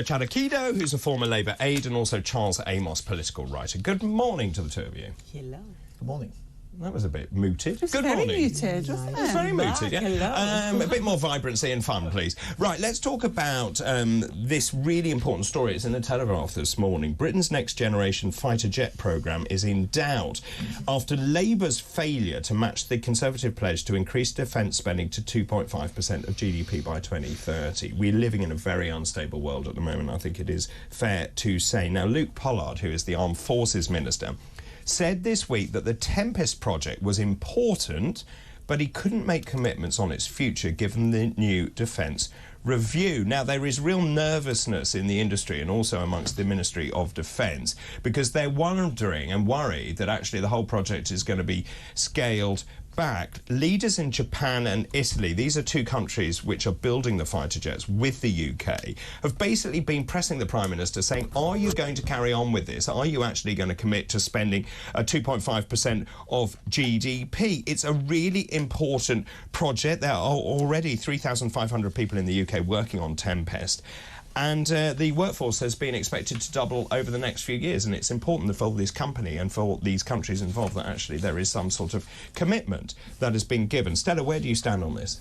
Chadakido, who's a former Labour aide, and also Charles Amos, political writer. Good morning to the two of you. Hello. Good morning. That was a bit mooted. Good morning. Very muted, wasn't it? Very mooted, yeah. Hello. A bit more vibrancy and fun, please. Right, let's talk about this really important story. It's in the Telegraph this morning. Britain's next generation fighter jet programme is in doubt after Labour's failure to match the Conservative pledge to increase defence spending to 2.5% of GDP by 2030. We're living in a very unstable world at the moment, I think it is fair to say. Now, Luke Pollard, who is the Armed Forces Minister, said this week that the Tempest project was important, but he couldn't make commitments on its future given the new defence review. Now, there is real nervousness in the industry and also amongst the Ministry of Defence because they're wondering and worried that actually the whole project is going to be scaled back. Leaders in Japan and Italy, these are two countries which are building the fighter jets with the UK, have basically been pressing the Prime Minister saying, are you going to carry on with this? Are you actually going to commit to spending 2.5% of GDP? It's a really important project. There are already 3,500 people in the UK working on Tempest. And the workforce has been expected to double over the next few years, and it's important for this company and for these countries involved that actually there is some sort of commitment that has been given. Stella, where do you stand on this?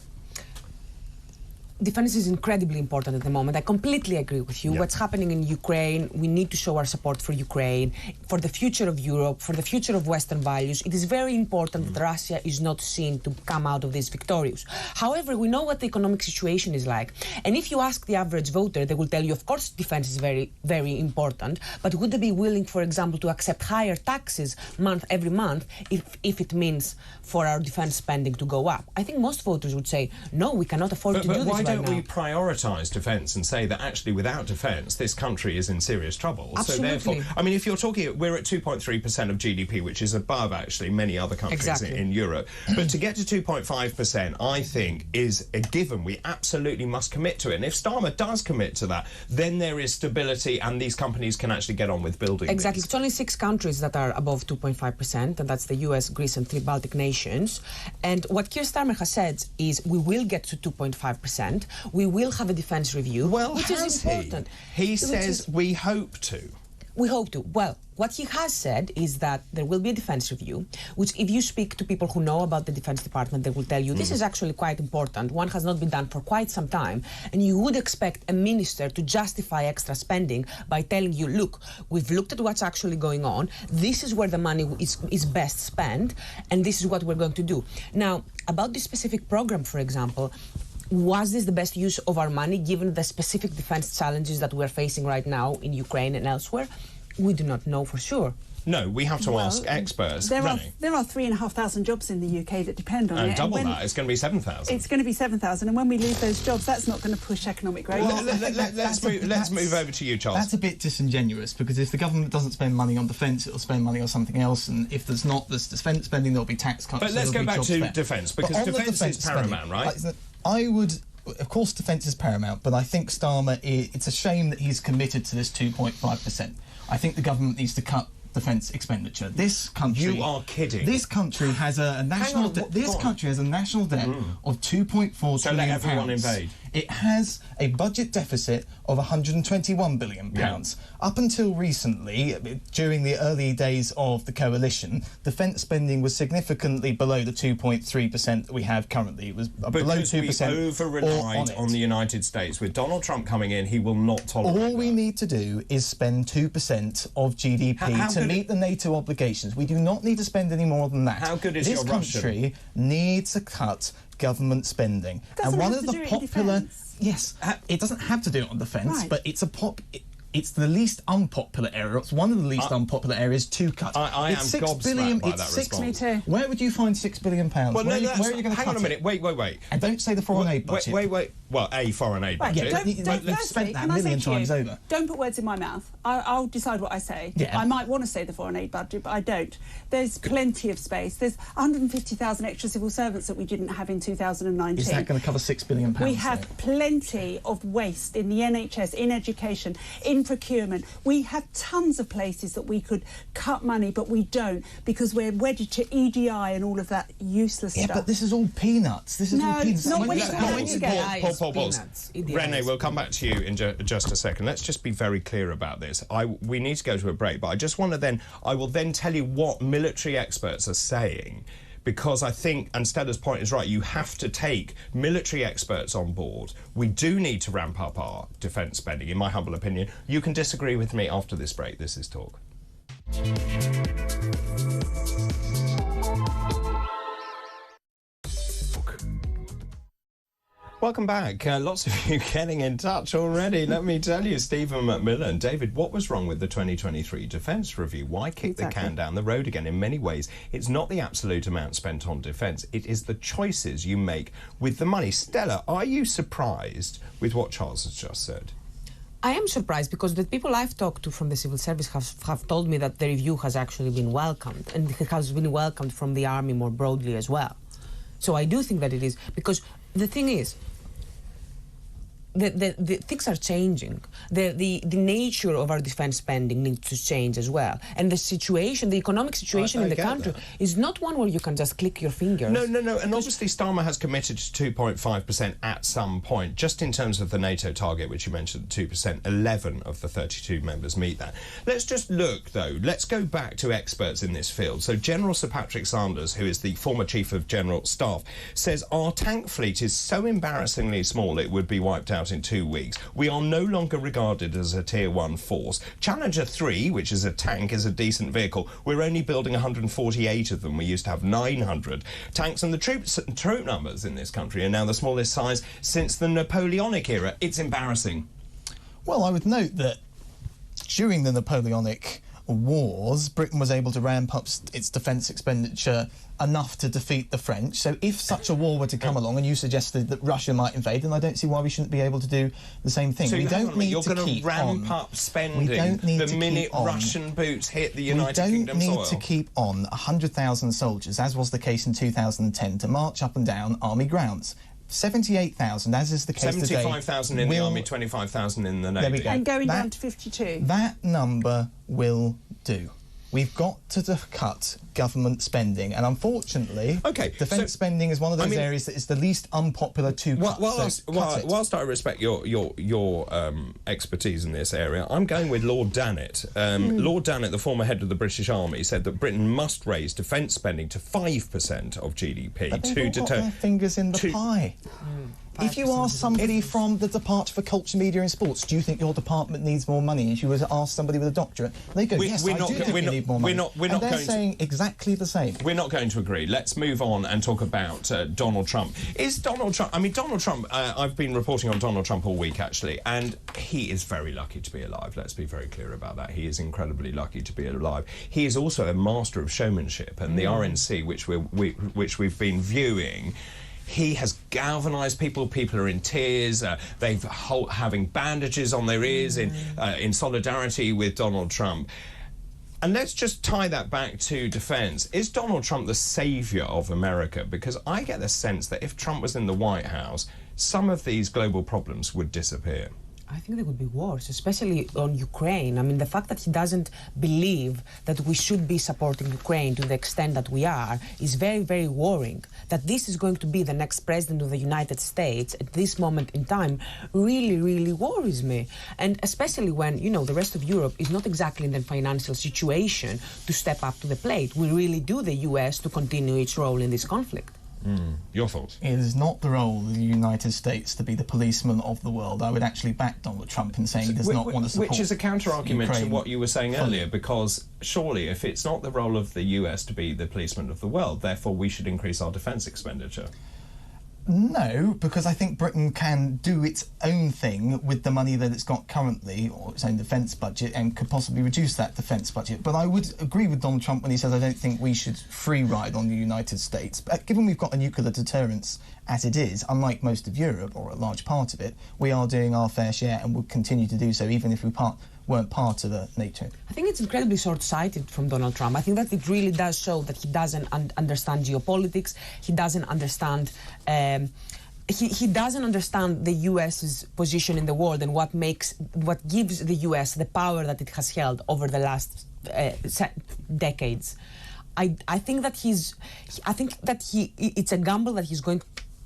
Defence is incredibly important at the moment. I completely agree with you. Yep. What's happening in Ukraine, we need to show our support for Ukraine, for the future of Europe, for the future of Western values. It is very important that Russia is not seen to come out of this victorious. However, we know what the economic situation is like. And if you ask the average voter, they will tell you, of course, defence is very, very important. But would they be willing, for example, to accept higher taxes every month if it means for our defence spending to go up? I think most voters would say, no, we cannot afford to do this. Why don't we prioritise defence and say that actually without defence this country is in serious trouble? Absolutely. So therefore, I mean, if you're talking, we're at 2.3% of GDP, which is above actually many other countries in Europe. But to get to 2.5%, I think, is a given. We absolutely must commit to it. And if Starmer does commit to that, then there is stability and these companies can actually get on with building Exactly. these. It's only 6 countries that are above 2.5%, and that's the US, Greece, and 3 Baltic nations. And what Keir Starmer has said is we will get to 2.5%. We will have a defence review, which is important. He says we hope to. We hope to. Well, what he has said is that there will be a defence review, which if you speak to people who know about the Defence Department, they will tell you this is actually quite important. One has not been done for quite some time. And you would expect a minister to justify extra spending by telling you, look, we've looked at what's actually going on. This is where the money is best spent. And this is what we're going to do. Now, about this specific programme, for example, was this the best use of our money given the specific defence challenges that we're facing right now in Ukraine and elsewhere? We do not know for sure. No, we have to ask experts. There are 3,500 jobs in the UK that depend on it. Double that, it's going to be 7,000. It's going to be 7,000, and when we lose those jobs, that's not going to push economic growth. Well, let's move over to you, Charles. That's a bit disingenuous, because if the government doesn't spend money on defence, it'll spend money on something else, and if there's not this defence spending, there'll be tax cuts. But let's go back to defence, because defence is paramount, right? I would... Of course, defence is paramount, but I think Starmer, it's a shame that he's committed to this 2.5%. I think the government needs to cut defence expenditure. This country... You are kidding. This country has a national debt. This country has a national debt of 2.4 trillion. So let everyone invade. It has a budget deficit of 121 billion pounds. Up until recently, during the early days of the coalition, defence spending was significantly below the 2.3% that we have currently. It was below 2%. We over-relied on the United States. With Donald Trump coming in, he will not tolerate All we need to do is spend 2% of GDP to meet the NATO obligations. We do not need to spend any more than that. How good is your Russian? This country needs to cut government spending. And one of the popular... Yes, it doesn't have to do it on defence, but it's it's the least unpopular area. It's one of the least unpopular areas to cut. I am gobsmacked by that response. Me too. Where would you find £6 billion? Well, where are you going to hang on a minute. Wait. And don't say the foreign aid budget. Wait. Well, a foreign aid budget. Let's spend that a million times over. Don't put words in my mouth. I'll decide what I say. Yeah. I might want to say the foreign aid budget, but I don't. There's plenty of space. There's 150,000 extra civil servants that we didn't have in 2019. Is that going to cover £6 billion? We have plenty of waste in the NHS, in education, in procurement. We have tons of places that we could cut money, but we don't, because we're wedded to EDI and all of that useless stuff. Yeah, but this is all peanuts. This is all peanuts. Not when you Paul Balls. Renee, we'll come back to you in just a second. Let's just be very clear about this. We need to go to a break, but I just want to I will then tell you what military experts are saying, because I think, and Stella's point is right, you have to take military experts on board. We do need to ramp up our defence spending, in my humble opinion. You can disagree with me after this break. This is Talk. Welcome back. Lots of you getting in touch already. Let me tell you, Stephen McMillan, David, what was wrong with the 2023 Defence Review? Why kick the can down the road again? In many ways, it's not the absolute amount spent on defence. It is the choices you make with the money. Stella, are you surprised with what Charles has just said? I am surprised because the people I've talked to from the civil service have told me that the review has actually been welcomed, and it has been welcomed from the army more broadly as well. So I do think that it is, because the thing is, the things are changing. The nature of our defence spending needs to change as well. And the situation, the economic situation in the country is not one where you can just click your fingers. No. And obviously Starmer has committed to 2.5% at some point. Just in terms of the NATO target, which you mentioned, 2%, 11 of the 32 members meet that. Let's just look, though. Let's go back to experts in this field. So General Sir Patrick Sanders, who is the former Chief of General Staff, says our tank fleet is so embarrassingly small it would be wiped out in 2 weeks. We are no longer regarded as a Tier 1 force. Challenger 3, which is a tank, is a decent vehicle. We're only building 148 of them. We used to have 900 tanks, and the troop numbers in this country are now the smallest size since the Napoleonic era. It's embarrassing. Well, I would note that during the Napoleonic Wars, Britain was able to ramp up its defence expenditure enough to defeat the French. So if such a war were to come along, and you suggested that Russia might invade, then I don't see why we shouldn't be able to do the same thing. So we don't need you're to going keep to ramp up spending the minute Russian boots hit the United Kingdom soil. We don't need to keep on 100,000 soldiers, as was the case in 2010, to march up and down army grounds. 78,000, as is the case today. 75,000 in the army, 25,000 in the navy. There we go. And going down to 52. That number will do. We've got to cut government spending, and unfortunately, defence spending is one of those areas that is the least unpopular to cut. Whilst I respect your expertise in this area, I'm going with Lord Dannatt. Lord Dannatt, the former head of the British Army, said that Britain must raise defence spending to 5% of GDP to deter their fingers in the pie. If you ask somebody from the Department for Culture, Media and Sports, do you think your department needs more money? If you were to ask somebody with a doctorate, they go, yes, I do think we need more money. And they're saying exactly the same. We're not going to agree. Let's move on and talk about Donald Trump. Is Donald Trump... I mean, Donald Trump... I've been reporting on Donald Trump all week, actually, and he is very lucky to be alive. Let's be very clear about that. He is incredibly lucky to be alive. He is also a master of showmanship, and the RNC, which we've been viewing... He has galvanised people. People are in tears. They've having bandages on their ears in solidarity with Donald Trump. And let's just tie that back to defence. Is Donald Trump the saviour of America? Because I get the sense that if Trump was in the White House, some of these global problems would disappear. I think they would be worse, especially on Ukraine. I mean, the fact that he doesn't believe that we should be supporting Ukraine to the extent that we are is very, very worrying. That this is going to be the next president of the United States at this moment in time really, really worries me. And especially when, you know, the rest of Europe is not exactly in the financial situation to step up to the plate. We really do the US to continue its role in this conflict. Your thoughts? It is not the role of the United States to be the policeman of the world. I would actually back Donald Trump in saying he does not want to support Which is a counter-argument to what you were saying fully. earlier, because surely if it's not the role of the US to be the policeman of the world, therefore we should increase our defence expenditure. No, because I think Britain can do its own thing with the money that it's got currently, or its own defence budget, and could possibly reduce that defence budget. But I would agree with Donald Trump when he says I don't think we should free ride on the United States. But given we've got a nuclear deterrence as it is, unlike most of Europe, or a large part of it, we are doing our fair share and will continue to do so, even if we weren't part of the NATO. I think it's incredibly short-sighted from Donald Trump. I think that it really does show that he doesn't understand geopolitics. He doesn't understand. He doesn't understand the U.S.'s position in the world and what gives the U.S. the power that it has held over the last decades. I think that it's a gamble that he's going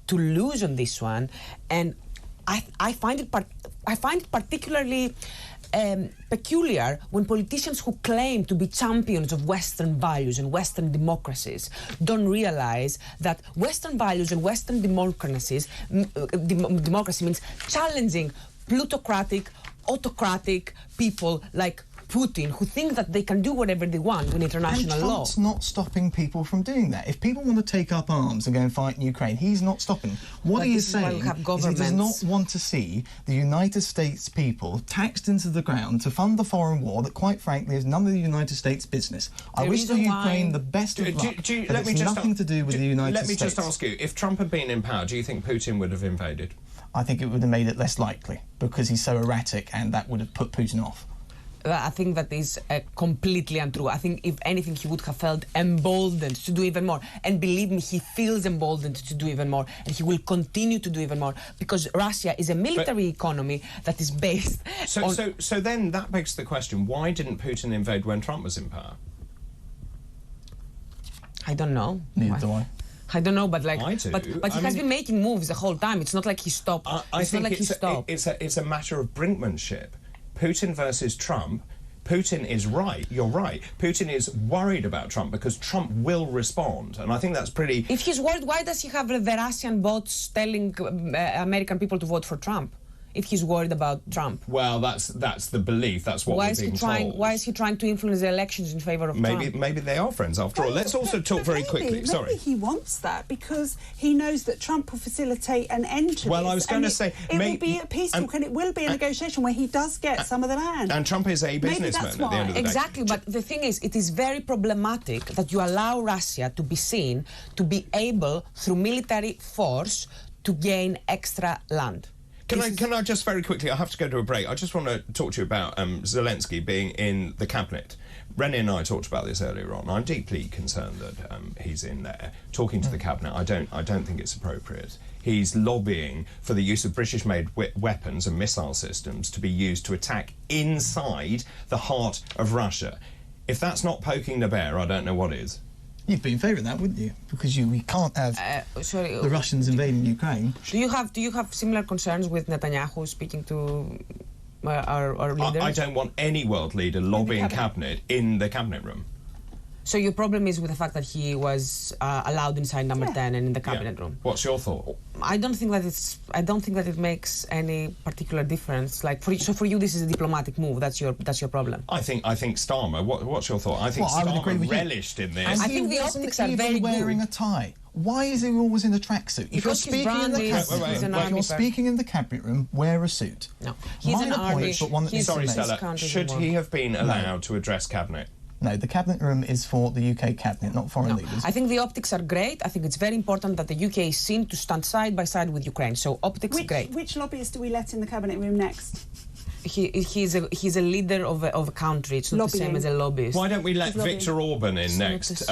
to lose on this one, and I find it particularly peculiar when politicians who claim to be champions of Western values and Western democracies don't realize that Western values and Western democracy means challenging plutocratic, autocratic people like Putin, who think that they can do whatever they want with international law. Trump's not stopping people from doing that. If people want to take up arms and go and fight in Ukraine, he's not stopping. What he is saying is he does not want to see the United States people taxed into the ground to fund the foreign war that, quite frankly, is none of the United States' business. I wish the Ukraine the best of luck, but it's nothing to do with the United States. Let me just ask you, if Trump had been in power, do you think Putin would have invaded? I think it would have made it less likely, because he's so erratic, and that would have put Putin off. I think that is completely untrue. I think, if anything, he would have felt emboldened to do even more. And believe me, he feels emboldened to do even more. And he will continue to do even more, because Russia is a military economy that is based on... So then that begs the question, why didn't Putin invade when Trump was in power? I don't know. Neither do I. I don't know, but like, I do. but he has been making moves the whole time. It's not like he stopped. I think it's a matter of brinkmanship. Putin versus Trump. Putin is right. You're right. Putin is worried about Trump because Trump will respond, and I think that's pretty. If he's worried, why does he have the Russian bots telling American people to vote for Trump? If he's worried about Trump. Well, that's the belief. That's what we're being told. Why is he trying to influence the elections in favour of Trump? Maybe they are friends after all. Let's also talk very quickly. Sorry. Maybe he wants that because he knows that Trump will facilitate an end to Well, this. I was going to say... It will be a peace talk, and it will be a negotiation where he does get some of the land. And Trump is a businessman at the end of the day. Exactly, but the thing is, it is very problematic that you allow Russia to be seen to be able, through military force, to gain extra land. Can I just very quickly, I have to go to a break. I just want to talk to you about Zelensky being in the cabinet. Rennie and I talked about this earlier on. I'm deeply concerned that he's in there talking to the cabinet. I don't think it's appropriate. He's lobbying for the use of British-made weapons and missile systems to be used to attack inside the heart of Russia. If that's not poking the bear, I don't know what is. You'd be in favour of that, wouldn't you? Because we can't have the Russians invading Ukraine. Do you have similar concerns with Netanyahu speaking to our leaders? I don't want any world leader lobbying cabinet in the cabinet room. So your problem is with the fact that he was allowed inside number 10 and in the cabinet room. What's your thought? I don't think that it makes any particular difference. Like for you, this is a diplomatic move. That's your problem. I think Starmer. What's your thought? I think Starmer relished in this. And I think the optics are very good. Wearing a tie. Why is he always in a tracksuit? If you're speaking in the cabinet room, wear a suit. No, he's an army. Sorry, Stella. Should he have been allowed to address cabinet? No, the cabinet room is for the UK cabinet, not foreign leaders. I think the optics are great. I think it's very important that the UK is seen to stand side by side with Ukraine. So optics great. Which lobbyist do we let in the cabinet room next? He's a leader of a country. It's not the same as a lobbyist. Why don't we let Viktor Orban in next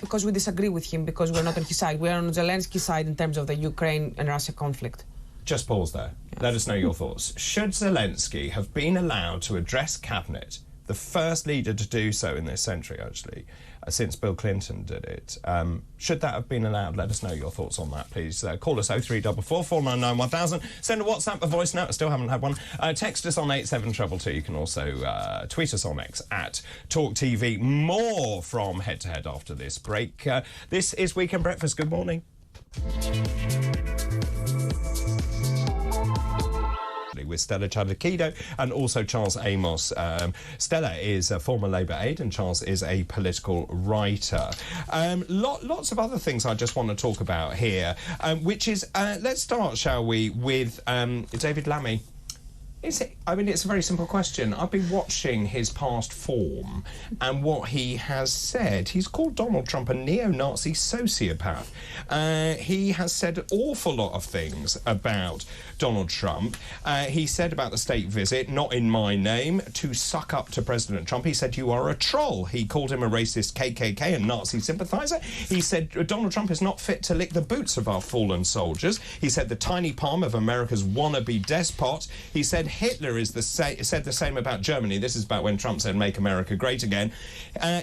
because we disagree with him, because we're not on his side. We're on Zelensky's side in terms of the Ukraine and Russia conflict. Just pause there. Yes. Let us know your thoughts. Should Zelensky have been allowed to address cabinet? The first leader to do so in this century, actually, since Bill Clinton did it. Should that have been allowed? Let us know your thoughts on that, please. Call us 0344 499 1000. Send a WhatsApp, a voice note. I still haven't had one. Text us on 87222. You can also tweet us on X at TalkTV. More from Head to Head after this break. This is Weekend Breakfast. Good morning. With Stella Chadwick-Kedo and also Charles Amos. Stella is a former Labour aide and Charles is a political writer. Lots of other things I just want to talk about here, which is, let's start, shall we, with David Lammy. It's a very simple question. I've been watching his past form and what he has said. He's called Donald Trump a neo-Nazi sociopath. He has said an awful lot of things about Donald Trump. He said about the state visit, not in my name, to suck up to President Trump. He said, you are a troll. He called him a racist KKK and Nazi sympathiser. He said, Donald Trump is not fit to lick the boots of our fallen soldiers. He said, the tiny palm of America's wannabe despot. He said, Hitler is said the same about Germany. This is about when Trump said, "Make America Great Again."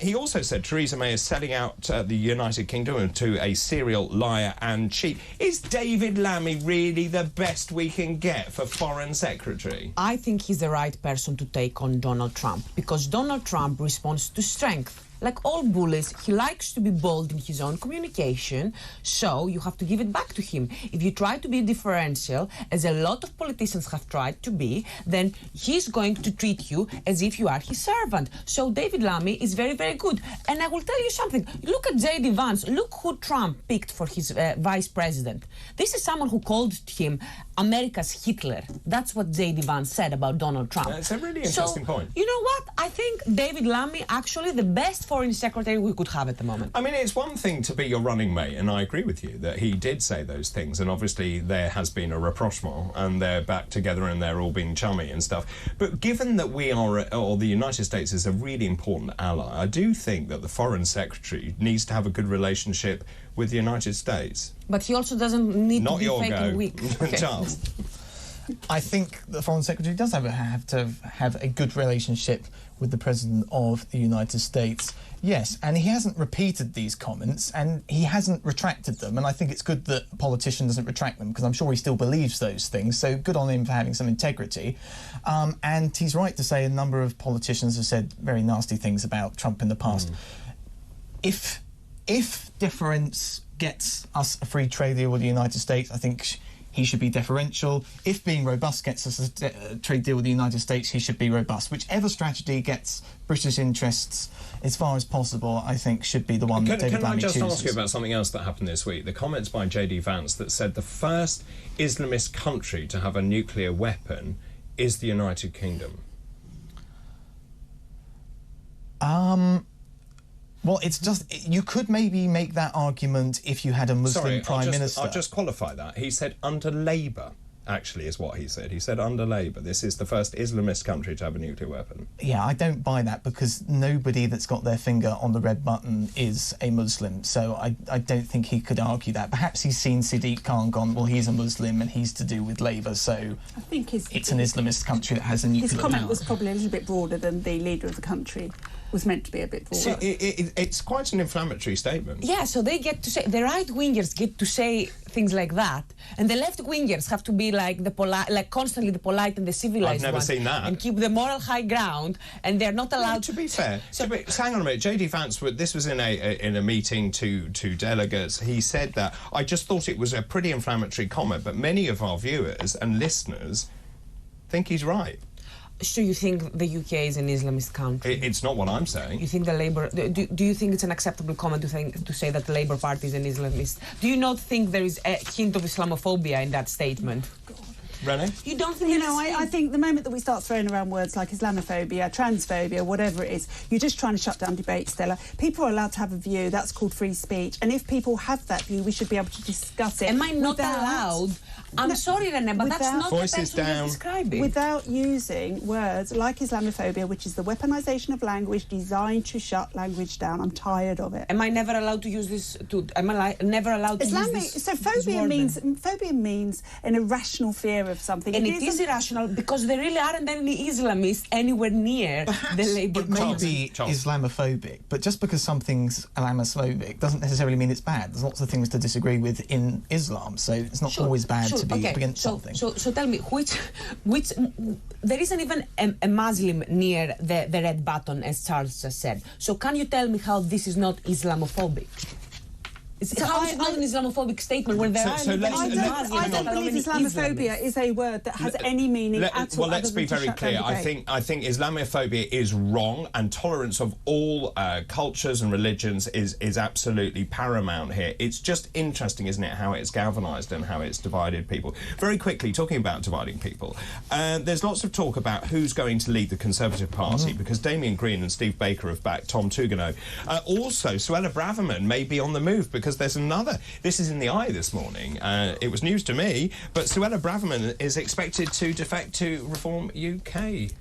He also said Theresa May is selling out the United Kingdom to a serial liar and cheat. Is David Lammy really the best we can get for Foreign Secretary? I think he's the right person to take on Donald Trump, because Donald Trump responds to strength. Like all bullies, he likes to be bold in his own communication, so you have to give it back to him. If you try to be differential, as a lot of politicians have tried to be, then he's going to treat you as if you are his servant. So David Lammy is very, very good. And I will tell you something. Look at J.D. Vance. Look who Trump picked for his vice president. This is someone who called him America's Hitler. That's what J.D. Vance said about Donald Trump. That's a really interesting point. You know what? I think David Lammy actually the best foreign secretary we could have at the moment. I mean, it's one thing to be your running mate, and I agree with you that he did say those things, and obviously there has been a rapprochement, and they're back together and they're all being chummy and stuff. But given that we are, or the United States is a really important ally, I do think that the foreign secretary needs to have a good relationship with the United States. But he also doesn't need Not to be your fake go. and weak. Okay. Charles. I think the Foreign Secretary does have to have a good relationship with the President of the United States. Yes, and he hasn't repeated these comments and he hasn't retracted them, and I think it's good that a politician doesn't retract them, because I'm sure he still believes those things, so good on him for having some integrity. And he's right to say a number of politicians have said very nasty things about Trump in the past. If deference gets us a free trade deal with the United States, I think he should be deferential. If being robust gets us a trade deal with the United States, he should be robust. Whichever strategy gets British interests as far as possible, I think, should be the one that David Lammy chooses. Can I just ask you about something else that happened this week? The comments by J.D. Vance that said the first Islamist country to have a nuclear weapon is the United Kingdom. Well, it's just, you could maybe make that argument if you had a Muslim Prime Minister. I'll just qualify that. He said under Labour, actually, is what he said. He said under Labour, this is the first Islamist country to have a nuclear weapon. Yeah, I don't buy that, because nobody that's got their finger on the red button is a Muslim, so I don't think he could argue that. Perhaps he's seen Sadiq Khan gone, well, he's a Muslim and he's to do with Labour, so I think it's an Islamist country that has a nuclear his comment power. was probably a little bit broader than the leader of the country was meant to be a bit broader. So it's quite an inflammatory statement. Yeah, so they get to say, the right-wingers get to say things like that, and the left-wingers have to be like the polite, like constantly the polite and the civilized I've never ones, seen that. and keep the moral high ground, and they're not allowed To be fair, so hang on a minute. J.D. Vance, this was in a meeting to delegates. He said that I just thought it was a pretty inflammatory comment, but many of our viewers and listeners think he's right. So you think the UK is an Islamist country? It's not what I'm saying. You think the Labour... Do you think it's an acceptable comment to say that the Labour Party is an Islamist? Do you not think there is a hint of Islamophobia in that statement? Renee? You don't think... You know, I think the moment that we start throwing around words like Islamophobia, transphobia, whatever it is, you're just trying to shut down debate, Stella. People are allowed to have a view. That's called free speech. And if people have that view, we should be able to discuss it. Am I not allowed? I'm sorry, Renee, but that's not the Voices person down. you're describing. Without using words like Islamophobia, which is the weaponisation of language designed to shut language down. I'm tired of it. Am I never allowed to use this? Am I never allowed to use this? So phobia means an irrational fear of something. And it is irrational because there really aren't any Islamists anywhere near the Labour It may Party. be Charles. Islamophobic, but just because something's Islamophobic doesn't necessarily mean it's bad. There's lots of things to disagree with in Islam, so it's not always bad to be against something. So tell me, which there isn't even a Muslim near the red button, as Charles just said. So can you tell me how this is not Islamophobic? How is it not an Islamophobic statement when there are I don't believe Islamophobia is a word that has any meaning at all. Well, let's be very clear. I think Islamophobia is wrong, and tolerance of all cultures and religions is absolutely paramount here. It's just interesting, isn't it, how it's galvanised and how it's divided people. Very quickly, talking about dividing people, there's lots of talk about who's going to lead the Conservative Party, because Damien Green and Steve Baker have backed Tom Tugendhat. Also, Suella Braverman may be on the move, because there's another... This is in the Eye this morning. It was news to me, but Suella Braverman is expected to defect to Reform UK.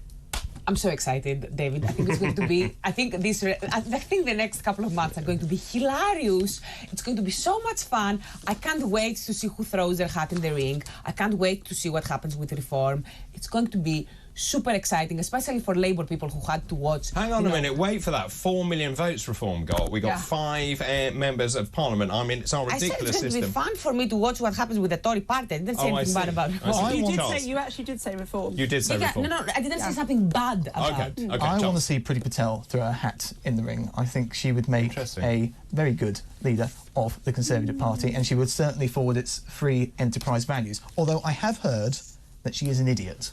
I'm so excited, David. I think it's going to be. I think the next couple of months are going to be hilarious. It's going to be so much fun. I can't wait to see who throws their hat in the ring. I can't wait to see what happens with reform. It's going to be super exciting, especially for Labour people who had to watch. Hang on a minute, wait for that. 4 million votes reform got. We got 5 members of Parliament. I mean, it's our ridiculous system. It's going to be fun for me to watch what happens with the Tory party. I didn't say anything bad about reform. You actually did say reform. You did say reform. No, I didn't say something bad about. Okay, I want to see Priti Patel throw her hat in the ring. I think she would make a very good leader of the Conservative Party, and she would certainly forward its free enterprise values. Although I have heard that she is an idiot.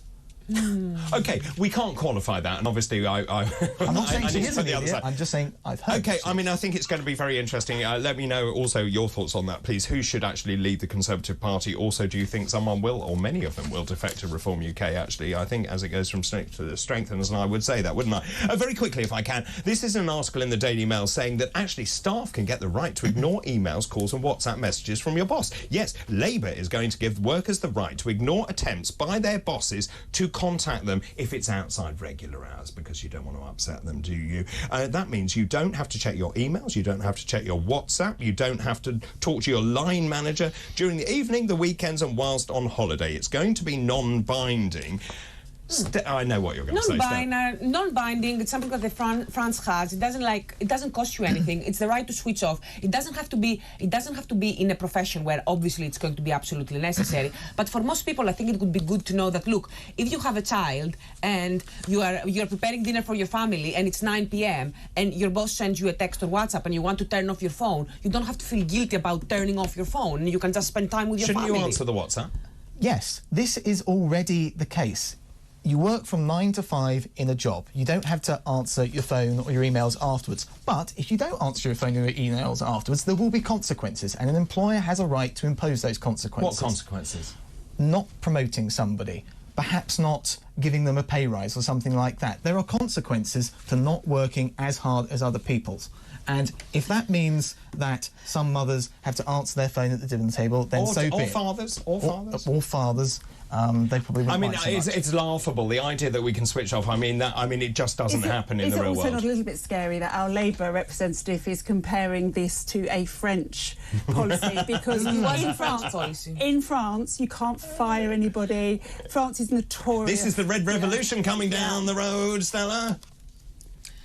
Okay, we can't qualify that, and obviously I'm not saying she is an idiot. I'm just saying I've heard. Okay, I mean, I think it's going to be very interesting. Let me know also your thoughts on that, please. Who should actually lead the Conservative Party? Also, do you think someone will, or many of them will, defect to Reform UK, actually? I think as it goes from strength to strength, and I would say that, wouldn't I? Very quickly, if I can. This is an article in the Daily Mail saying that actually staff can get the right to ignore emails, calls and WhatsApp messages from your boss. Yes, Labour is going to give workers the right to ignore attempts by their bosses to contact them if it's outside regular hours, because you don't want to upset them, do you? That means you don't have to check your emails, you don't have to check your WhatsApp, you don't have to talk to your line manager during the evening, the weekends and whilst on holiday. It's going to be non-binding. I know what you're going to say. Non-binding. It's something that the France has. It doesn't cost you anything. It's the right to switch off. It doesn't have to be in a profession where obviously it's going to be absolutely necessary. But for most people, I think it would be good to know that, look, if you have a child and you're preparing dinner for your family and it's 9 p.m. and your boss sends you a text or WhatsApp and you want to turn off your phone, you don't have to feel guilty about turning off your phone. You can just spend time with your family. Shouldn't you answer the WhatsApp? Yes, this is already the case. You work from 9 to 5 in a job. You don't have to answer your phone or your emails afterwards. But if you don't answer your phone or your emails afterwards, there will be consequences, and an employer has a right to impose those consequences. What consequences? Not promoting somebody, perhaps not giving them a pay rise or something like that. There are consequences to not working as hard as other people's. And if that means that some mothers have to answer their phone at the dinner table, then so be it. Or fathers. Or fathers. They probably wouldn't mind so much. It's laughable, the idea that we can switch off. I mean, it just doesn't happen in the real world. Is it also not a little bit scary that our Labour representative is comparing this to a French policy? Because in France, you can't fire anybody. France is notorious. This is the Red Revolution coming down the road, Stella.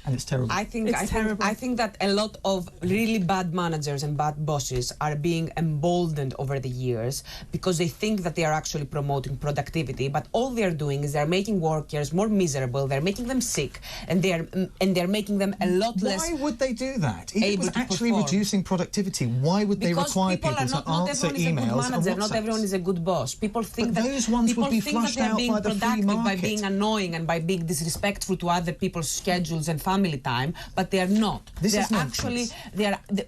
And it's terrible. I think that a lot of really bad managers and bad bosses are being emboldened over the years because they think that they are actually promoting productivity, but all they're doing is they're making workers more miserable, they're making them sick, and they're making them a lot less. Why would they do that? If it was actually reducing productivity, why would they require people to answer emails and WhatsApps? Not everyone is a good boss. People think that those ones would be flushed out by the free market. By being annoying and by being disrespectful to other people's schedules and family time, but they are not.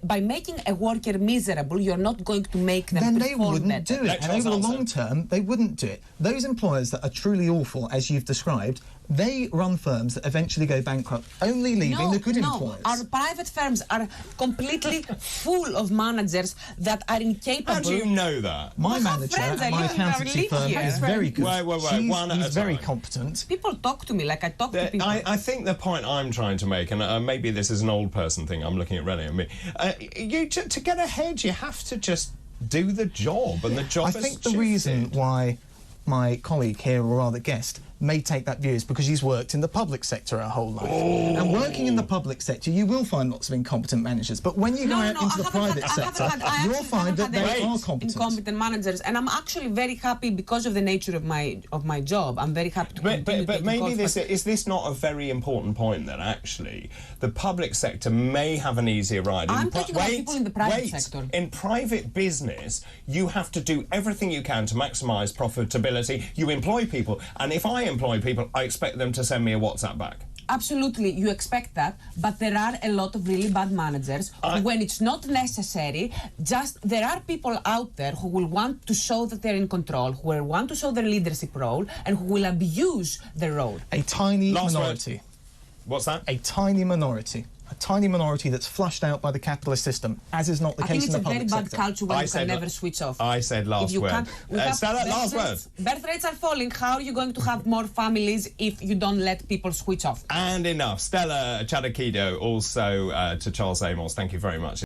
By making a worker miserable, you're not going to make them then perform they wouldn't better. do it. And over the long term, they wouldn't do it. Those employers that are truly awful, as you've described, they run firms that eventually go bankrupt, only leaving the good employers. Our private firms are completely full of managers that are incapable. How do you know that? My manager at my accountancy firm is very good. He's very competent. People talk to me like I talk to people. I think the point I'm trying to make, and maybe this is an old person thing, I'm looking at Rennie and me, to get ahead, you have to just do the job, and the job I think the reason why my colleague here, or rather guest, may take that view is because he's worked in the public sector our whole life. And working in the public sector, you will find lots of incompetent managers. But when you go out into the private sector, you'll find that they are competent. Incompetent managers, and I'm actually very happy because of the nature of my job. I'm very happy to continue. But maybe is this not a very important point that actually the public sector may have an easier ride? I'm talking about people in the private sector. In private business, you have to do everything you can to maximise profitability. You employ people, and if I employ people, I expect them to send me a WhatsApp back. Absolutely, you expect that, but there are a lot of really bad managers who, when it's not necessary, there are people out there who will want to show that they're in control, who will want to show their leadership role, and who will abuse their role. A tiny minority. What's that? A tiny minority. a tiny minority that's flushed out by the capitalist system, as is not the case in the public sector. I think it's a very bad culture when you can never switch off. I said last word. Stella, last word. Birth rates are falling. How are you going to have more families if you don't let people switch off? And enough. Stella Chadakido, also to Charles Amos, thank you very much.